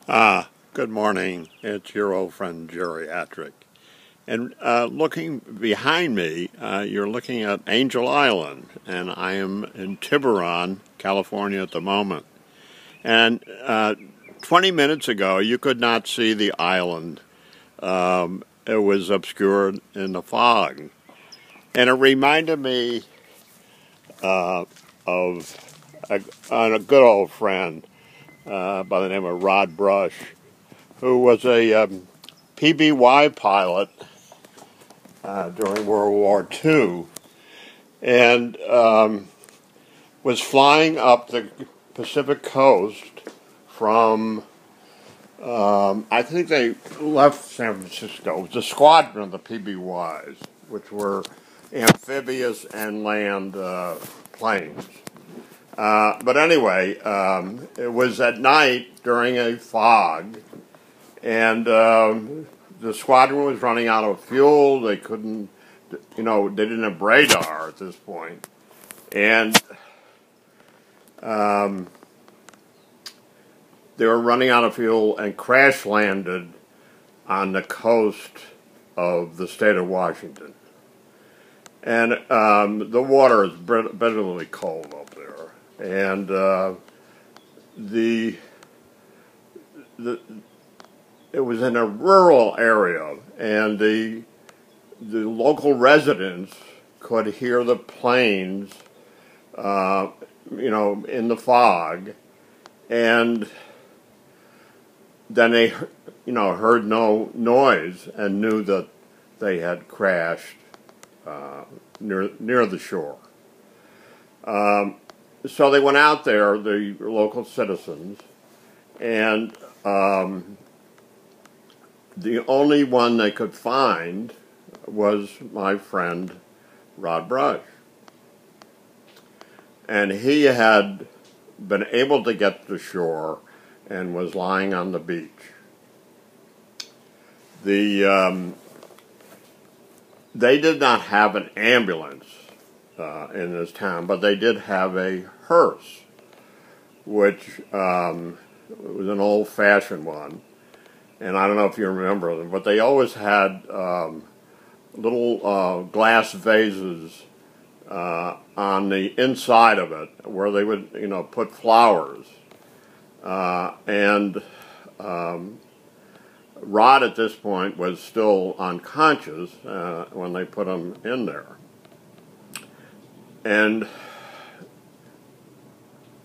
Good morning. It's your old friend Geri Atrik. And looking behind me, you're looking at Angel Island, and I am in Tiburon, California at the moment. And 20 minutes ago, you could not see the island. It was obscured in the fog. And it reminded me of a good old friend by the name of Rod Brush, who was a PBY pilot during World War II, and was flying up the Pacific coast from, I think they left San Francisco. It was a squadron of the PBYs, which were amphibious and land planes. But anyway, it was at night during a fog, and the squadron was running out of fuel. They couldn't, they didn't have radar at this point. And they were running out of fuel and crash landed on the coast of the state of Washington. And the water is bitterly cold up there. And it was in a rural area, and the local residents could hear the planes, in the fog, and then they, heard no noise and knew that they had crashed near the shore. So they went out there, the local citizens, and the only one they could find was my friend Rod Brush. And he had been able to get to shore and was lying on the beach. They did not have an ambulance in this town, but they did have a hearse, which was an old-fashioned one. And I don't know if you remember them, but they always had little glass vases on the inside of it where they would, put flowers. And Rod at this point was still unconscious when they put him in there. And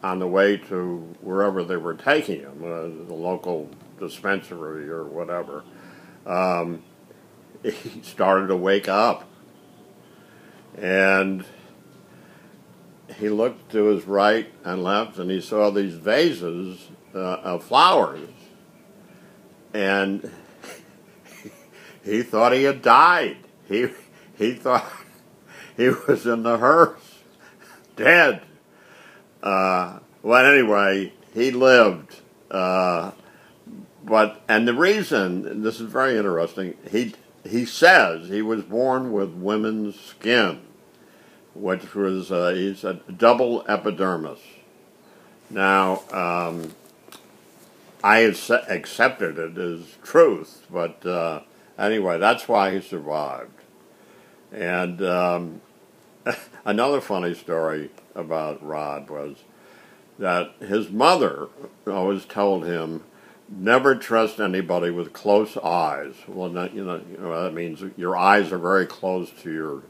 on the way to wherever they were taking him, the local dispensary or whatever, he started to wake up. And he looked to his right and left, and he saw these vases of flowers. And he thought he had died. He thought he was in the hearse, dead. Well, anyway, he lived. And the reason, and this is very interesting, he says he was born with women's skin, which was, he's a double epidermis. Now, I accepted it as truth, but anyway, that's why he survived. And another funny story about Rod was that his mother always told him, never trust anybody with close eyes. Well, that means your eyes are very close to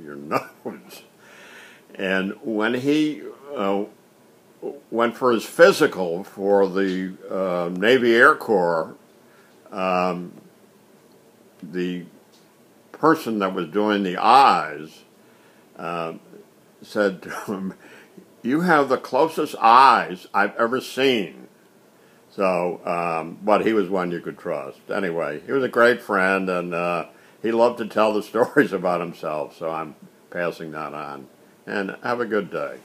your nose. And when he went for his physical for the Navy Air Corps, the person that was doing the eyes said to him, "You have the closest eyes I've ever seen." So, but he was one you could trust. Anyway, he was a great friend, and he loved to tell the stories about himself, so I'm passing that on. And have a good day.